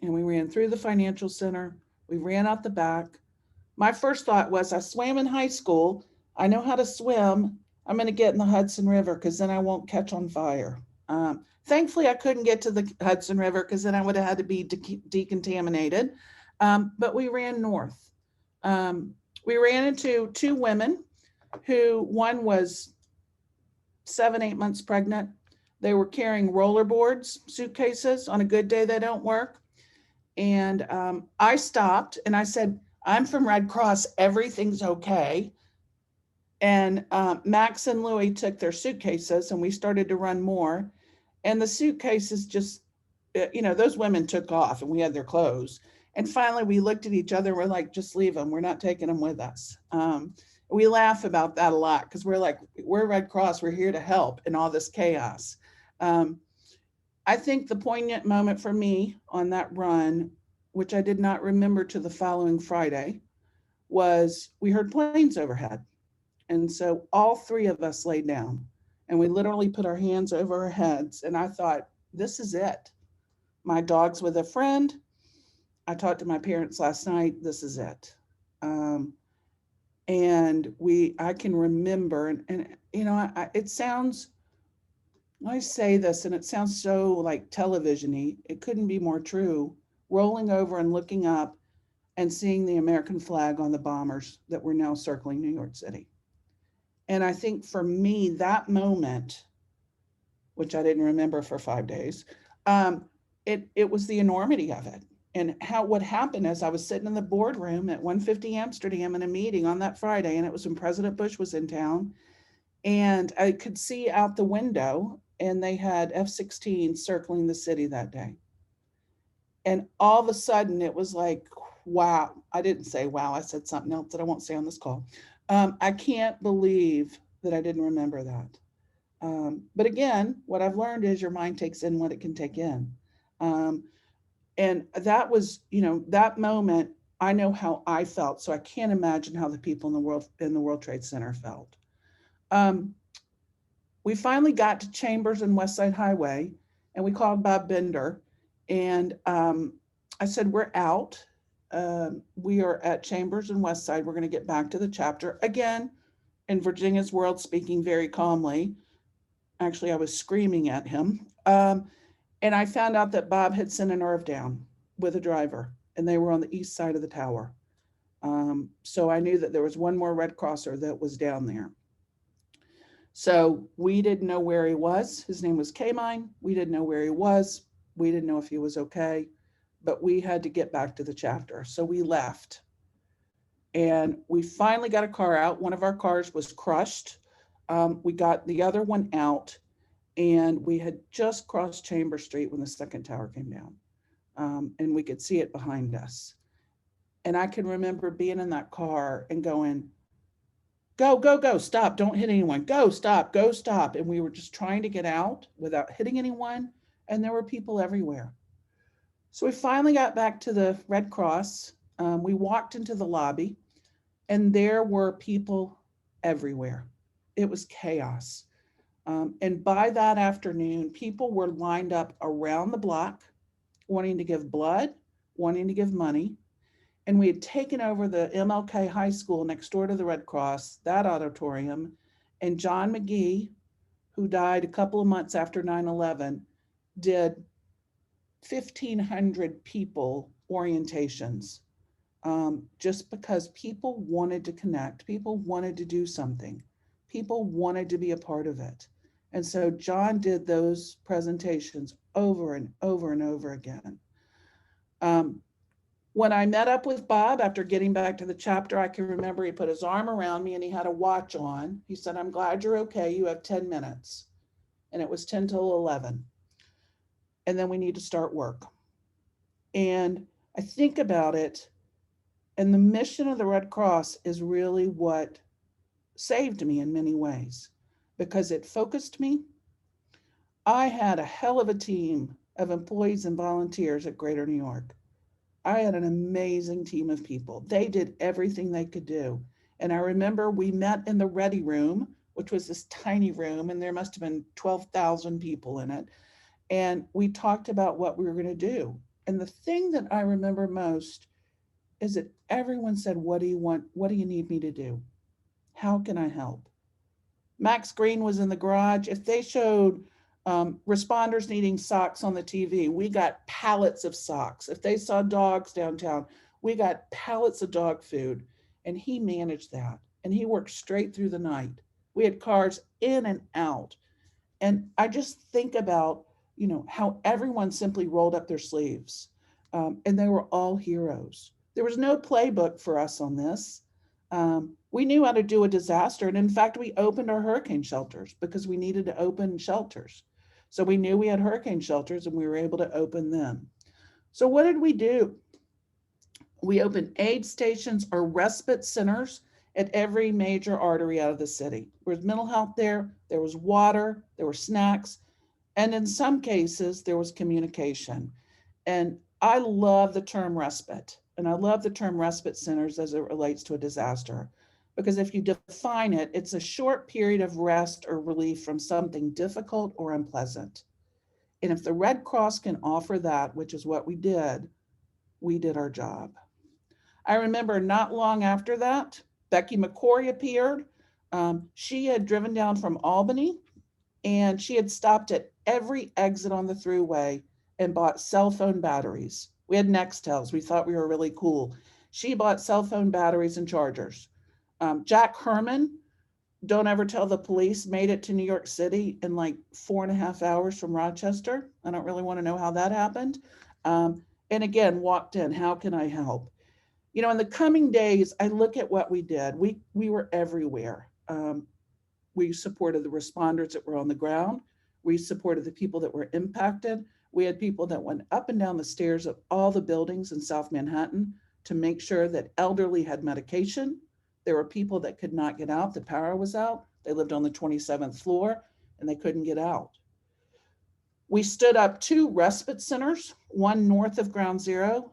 And we ran through the financial center. We ran out the back. My first thought was, I swam in high school. I know how to swim. I'm going to get in the Hudson River because then I won't catch on fire. Thankfully, I couldn't get to the Hudson River because then I would have had to be decontaminated. But we ran north. We ran into two women who, one was 7-8 months pregnant. They were carrying rollerboards, suitcases. On a good day, they don't work. And I stopped and I said, I'm from Red Cross, everything's okay. And Max and Louie took their suitcases and we started to run more. And the suitcases just, those women took off and we had their clothes. And finally we looked at each other and we're like, just leave them. We're not taking them with us. We laugh about that a lot because we're like, we're Red Cross, we're here to help in all this chaos. I think the poignant moment for me on that run, which I did not remember to the following Friday, was we heard planes overhead. And so all three of us laid down and we literally put our hands over our heads. And I thought, this is it. My dog's with a friend. I talked to my parents last night. This is it. And I can remember, it sounds, I say this and it sounds so like television-y. It couldn't be more true. Rolling over and looking up and seeing the American flag on the bombers that were now circling New York City. And I think for me, that moment, which I didn't remember for 5 days, it was the enormity of it. And what happened is I was sitting in the boardroom at 150 Amsterdam in a meeting on that Friday, and it was when President Bush was in town. And I could see out the window, and they had F-16 circling the city that day. And all of a sudden, it was like, wow. I didn't say wow. I said something else that I won't say on this call. I can't believe that I didn't remember that. But again, what I've learned is your mind takes in what it can take in. And that was, that moment, I know how I felt. So I can't imagine how the people in the World Trade Center felt. We finally got to Chambers and West Side Highway, and we called Bob Bender. And I said, we're out. We are at Chambers and West Side. We're going to get back to the chapter. Again, in Virginia's world, speaking very calmly. Actually, I was screaming at him. And I found out that Bob had sent an IRV down with a driver, and they were on the east side of the tower. So I knew that there was one more Red Crosser that was down there. So we didn't know where he was. His name was K-Mine. We didn't know where he was. We didn't know if he was okay, but we had to get back to the chapter. So we left. And we finally got a car out. One of our cars was crushed. We got the other one out. And we had just crossed Chambers Street when the second tower came down. And we could see it behind us. And I can remember being in that car and going, go, go, go, stop, don't hit anyone. Go, stop, go, stop. And we were just trying to get out without hitting anyone. And there were people everywhere. So we finally got back to the Red Cross. We walked into the lobby and there were people everywhere. It was chaos. And by that afternoon, people were lined up around the block, wanting to give blood, wanting to give money. And we had taken over the MLK High School next door to the Red Cross, that auditorium. And John McGee, who died a couple of months after 9/11, did 1,500 people orientations, just because people wanted to connect, people wanted to do something, people wanted to be a part of it. And so John did those presentations over and over and over again. When I met up with Bob after getting back to the chapter, I can remember he put his arm around me and he had a watch on. He said, I'm glad you're okay. You have 10 minutes. And it was 10 till 11. And then we need to start work. And I think about it, and the mission of the Red Cross is really what saved me in many ways, because it focused me. I had a hell of a team of employees and volunteers at Greater New York. I had an amazing team of people. They did everything they could do. And I remember we met in the ready room, which was this tiny room, and there must have been 12,000 people in it. And we talked about what we were going to do. And the thing that I remember most is that everyone said, what do you want? What do you need me to do? How can I help? Max Green was in the garage. If they showed responders needing socks on the TV, we got pallets of socks. If they saw dogs downtown, we got pallets of dog food. And he managed that. And he worked straight through the night. We had cars in and out. And I just think about, you know, how everyone simply rolled up their sleeves. And they were all heroes. There was no playbook for us on this. We knew how to do a disaster. And in fact, we opened our hurricane shelters because we needed to open shelters. So we knew we had hurricane shelters and we were able to open them. So what did we do? We opened aid stations or respite centers at every major artery out of the city. There was mental health there was water, there were snacks, and in some cases, there was communication. And I love the term respite, and I love the term respite centers as it relates to a disaster, because if you define it, it's a short period of rest or relief from something difficult or unpleasant. And if the Red Cross can offer that, which is what we did our job. I remember not long after that, Becky McCory appeared. She had driven down from Albany and she had stopped at every exit on the thruway and bought cell phone batteries. We had Nextels. We thought we were really cool. She bought cell phone batteries and chargers. Jack Herman, don't ever tell the police, made it to New York City in like 4.5 hours from Rochester. I don't really want to know how that happened. And again, walked in, how can I help? You know, in the coming days, I look at what we did. We were everywhere. We supported the responders that were on the ground. We supported the people that were impacted. We had people that went up and down the stairs of all the buildings in South Manhattan to make sure that elderly had medication. There were people that could not get out. The power was out. They lived on the 27th floor and they couldn't get out. We stood up 2 respite centers, one north of Ground Zero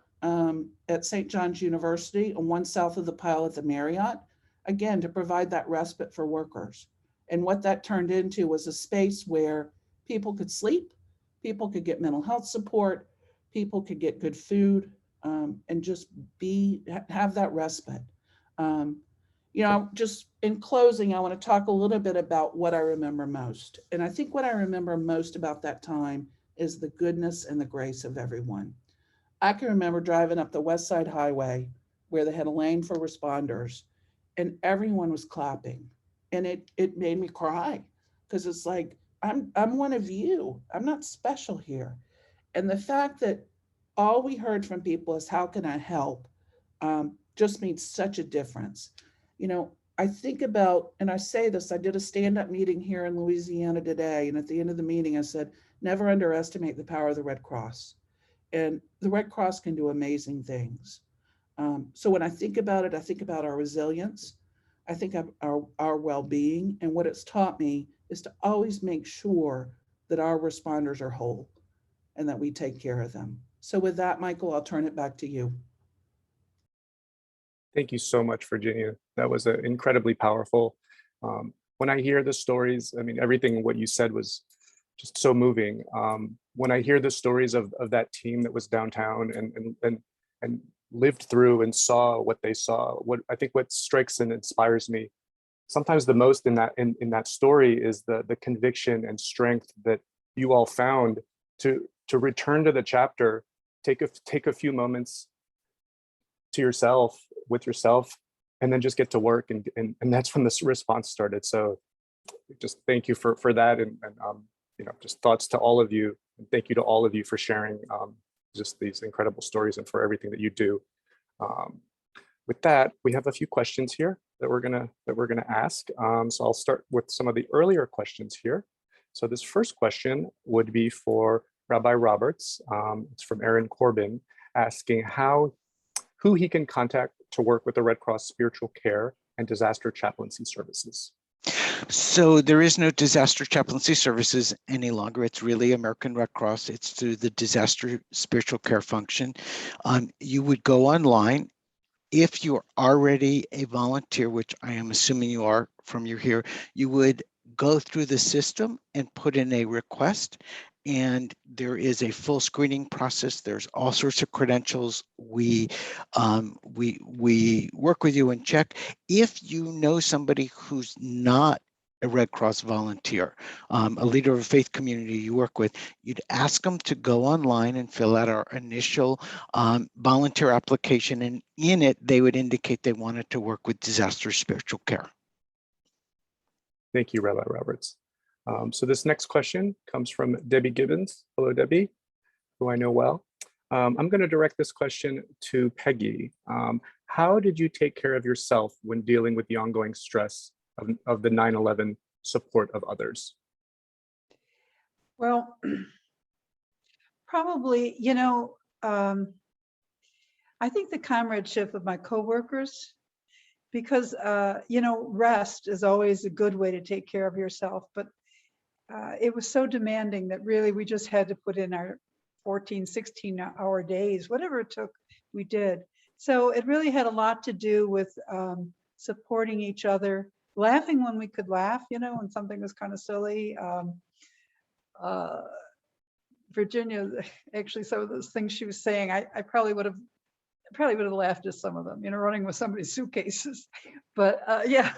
at St. John's University and one south of the Pile at the Marriott, again, to provide that respite for workers. And what that turned into was a space where people could sleep, people could get mental health support, people could get good food, and just have that respite. You know, just in closing, I want to talk a little bit about what I remember most. And I think what I remember most about that time is the goodness and the grace of everyone. I can remember driving up the West Side Highway where they had a lane for responders and everyone was clapping. And it made me cry because it's like, I'm one of you. I'm not special here. And the fact that all we heard from people is, how can I help? Just made such a difference. You know, I think about, and I say this, I did a stand-up meeting here in Louisiana today. And at the end of the meeting, I said, never underestimate the power of the Red Cross. And the Red Cross can do amazing things. So when I think about it, I think about our resilience. I think of our well-being, and what it's taught me is to always make sure that our responders are whole and that we take care of them. So with that, Michael, I'll turn it back to you. Thank you so much, Virginia. That was incredibly powerful. When I hear the stories, I mean, everything what you said was just so moving. When I hear the stories of that team that was downtown and lived through and saw what they saw, what I think what strikes and inspires me sometimes the most in that story is the conviction and strength that you all found to return to the chapter, take a few moments to yourself, with yourself, and then just get to work, and that's when this response started. So just thank you for that, and you know, just thoughts to all of you, and thank you to all of you for sharing just these incredible stories and for everything that you do. With that, we have a few questions here that we're gonna ask. So I'll start with some of the earlier questions here. So this first question would be for Rabbi Roberts. It's from Aaron Corbin, asking who he can contact to work with the Red Cross Spiritual Care and Disaster Chaplaincy Services. So there is no disaster chaplaincy services any longer. It's really American Red Cross. It's through the disaster spiritual care function. You would go online. If you're already a volunteer, which I am assuming you are from your here, you would go through the system and put in a request, and there is a full screening process. There's all sorts of credentials. We work with you and check. If you know somebody who's not a Red Cross volunteer, a leader of a faith community you work with, you'd ask them to go online and fill out our initial volunteer application, and in it they would indicate they wanted to work with disaster spiritual care. Thank you, Rabbi Roberts. So this next question comes from Debbie Gibbons. Hello, Debbie, who I know well. I'm going to direct this question to Peggy. How did you take care of yourself when dealing with the ongoing stress of the 9/11 support of others? Well, probably, you know, I think the comradeship of my coworkers, because, you know, rest is always a good way to take care of yourself, but it was so demanding that really we just had to put in our 14, 16-hour days, whatever it took, we did. So it really had a lot to do with supporting each other, laughing when we could laugh, you know, when something was kind of silly. Virginia, actually, some of those things she was saying, I probably would have laughed at some of them, you know, running with somebody's suitcases. But yeah,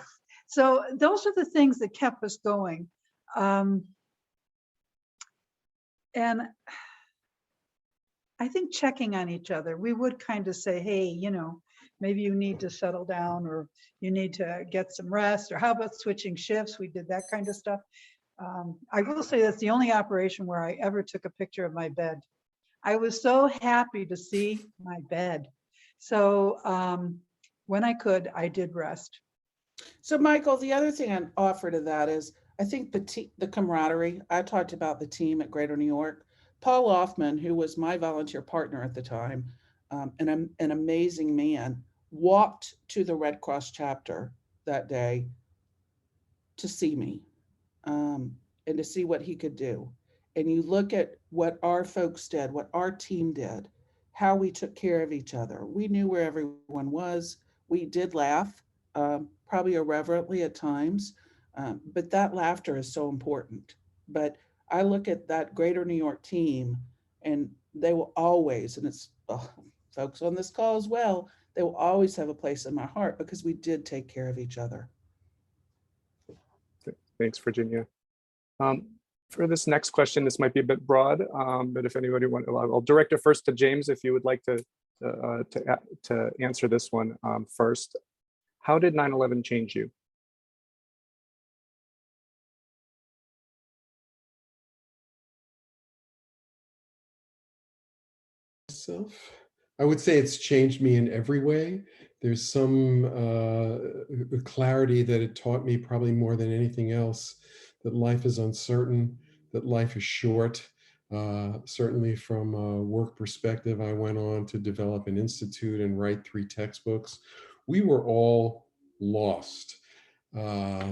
so those are the things that kept us going. And I think checking on each other, we would kind of say, hey, you know, maybe you need to settle down, or you need to get some rest, or how about switching shifts? We did that kind of stuff. I will say that's the only operation where I ever took a picture of my bed. I was so happy to see my bed. So when I could, I did rest. So Michael, the other thing I'd offer to that is, I think the camaraderie. I talked about the team at Greater New York. Paul Hoffman, who was my volunteer partner at the time, and an amazing man, walked to the Red Cross chapter that day to see me and to see what he could do. And you look at what our folks did, what our team did, how we took care of each other. We knew where everyone was. We did laugh, probably irreverently at times, but that laughter is so important. But I look at that Greater New York team, and they will always, and it's folks on this call as well, they will always have a place in my heart because we did take care of each other. Thanks, Virginia. For this next question, this might be a bit broad, but if anybody wants, I'll direct it first to James if you would like to answer this one first. How did 9/11 change you? I would say it's changed me in every way. There's some clarity that it taught me, probably more than anything else, that life is uncertain, that life is short. Certainly from a work perspective, I went on to develop an institute and write 3 textbooks. We were all lost. I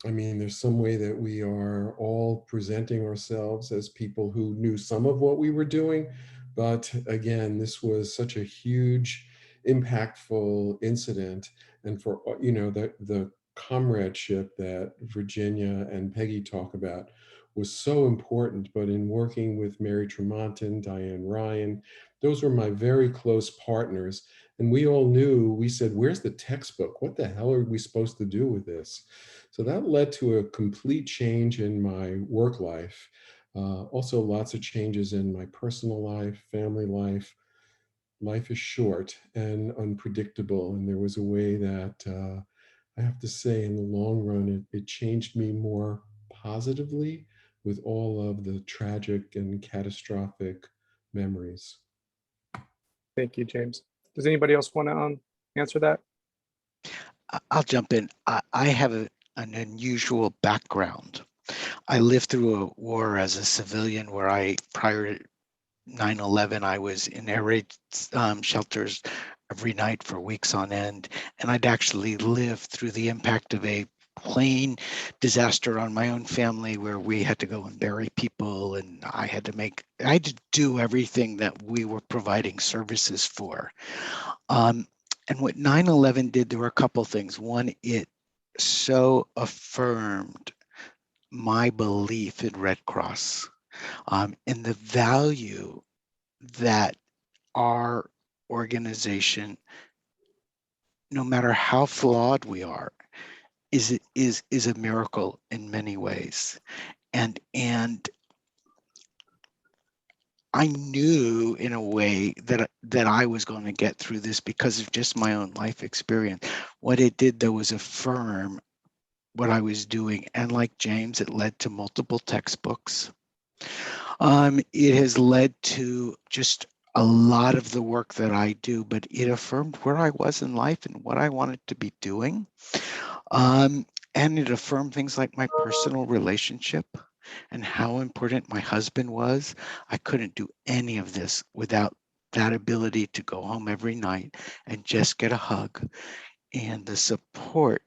mean, there's some way that we are all presenting ourselves as people who knew some of what we were doing. But again, this was such a huge, impactful incident. And for, you know, the comradeship that Virginia and Peggy talk about was so important. But in working with Mary Tremonton, Diane Ryan, those were my very close partners. And we all knew, we said, where's the textbook? What the hell are we supposed to do with this? So that led to a complete change in my work life. Also lots of changes in my personal life, family life. Life is short and unpredictable. And there was a way that I have to say, in the long run, it changed me more positively with all of the tragic and catastrophic memories. Thank you, James. Does anybody else want to answer that? I'll jump in. I have an unusual background. I lived through a war as a civilian where prior to 9/11, I was in air raid shelters every night for weeks on end. And I'd actually lived through the impact of a plane disaster on my own family where we had to go and bury people, and I had to do everything that we were providing services for. And what 9/11 did, there were a couple things. One, it so affirmed my belief in Red Cross. and the value that our organization, no matter how flawed we are, is a miracle in many ways. And I knew in a way that I was going to get through this because of just my own life experience. What it did, though, was affirm what I was doing. And like James, it led to multiple textbooks. It has led to just a lot of the work that I do, but it affirmed where I was in life and what I wanted to be doing. And it affirmed things like my personal relationship and how important my husband was. I couldn't do any of this without that ability to go home every night and just get a hug, and the support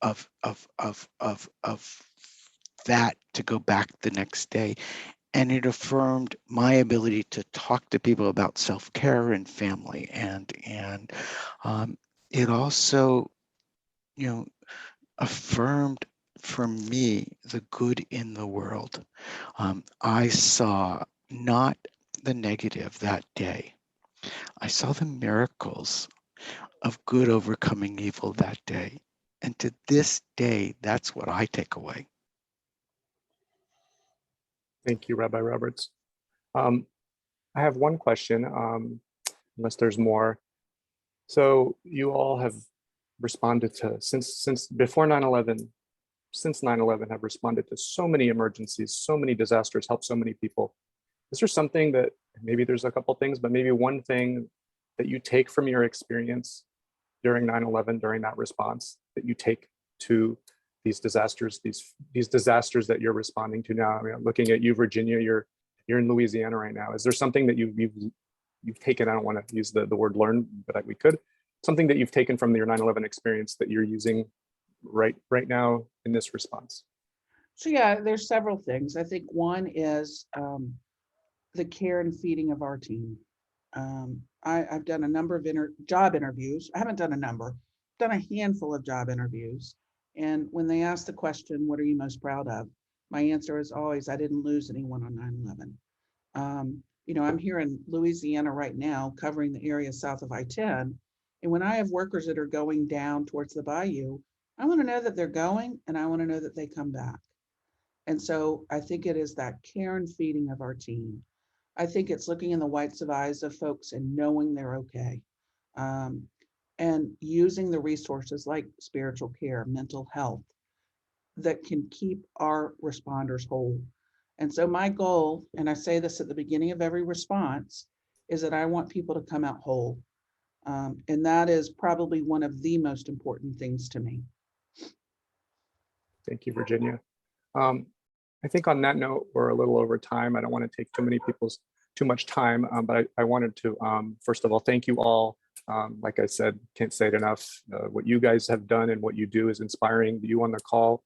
of that to go back the next day. And it affirmed my ability to talk to people about self-care and family. And it also, affirmed for me the good in the world. I saw not the negative that day. I saw the miracles of good overcoming evil that day. And to this day, that's what I take away. Thank you, Rabbi Roberts. I have one question, unless there's more. So you all have responded to, since before 9/11, since 9/11 have responded to so many emergencies, so many disasters, helped so many people. Is there something that, maybe there's a couple things, but maybe one thing that you take from your experience during 9/11, during that response, that you take to these disasters, these disasters that you're responding to now? I mean, looking at you, Virginia, you're in Louisiana right now. Is there something that you've taken? I don't want to use the word learn, but we could. Something that you've taken from your 9/11 experience that you're using right now in this response? So yeah, there's several things. I think one is the care and feeding of our team. I've done a number of job interviews. I haven't done a number, done a handful of job interviews. And when they ask the question, what are you most proud of? My answer is always, I didn't lose anyone on 9/11. I'm here in Louisiana right now, covering the area south of I-10. And when I have workers that are going down towards the bayou, I want to know that they're going, and I want to know that they come back. And so I think it is that care and feeding of our team. I think it's looking in the whites of eyes of folks and knowing they're okay. And using the resources like spiritual care, mental health, that can keep our responders whole. And so my goal, and I say this at the beginning of every response, is that I want people to come out whole. And that is probably one of the most important things to me. Thank you, Virginia. I think on that note, we're a little over time. I don't want to take too much time, but I wanted to, first of all, thank you all. Like I said, can't say it enough. What you guys have done and what you do is inspiring. You on the call,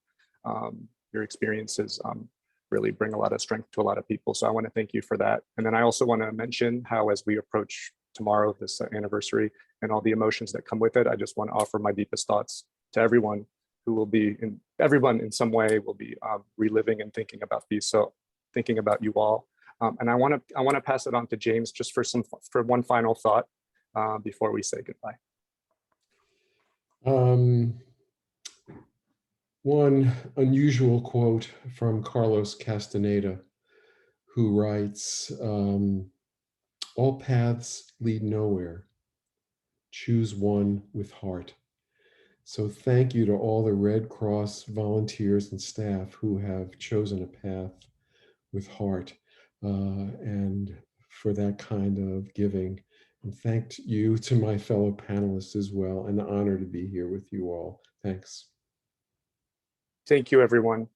your experiences really bring a lot of strength to a lot of people. So I want to thank you for that. And then I also want to mention how, as we approach tomorrow, this anniversary, and all the emotions that come with it, I just want to offer my deepest thoughts to everyone who will be everyone in some way will be reliving and thinking about these. So thinking about you all. And I want to pass it on to James just for one final thought before we say goodbye. One unusual quote from Carlos Castaneda, who writes, all paths lead nowhere. Choose one with heart. So thank you to all the Red Cross volunteers and staff who have chosen a path with heart, and for that kind of giving. And thank you to my fellow panelists as well. An honor to be here with you all. Thanks. Thank you, everyone.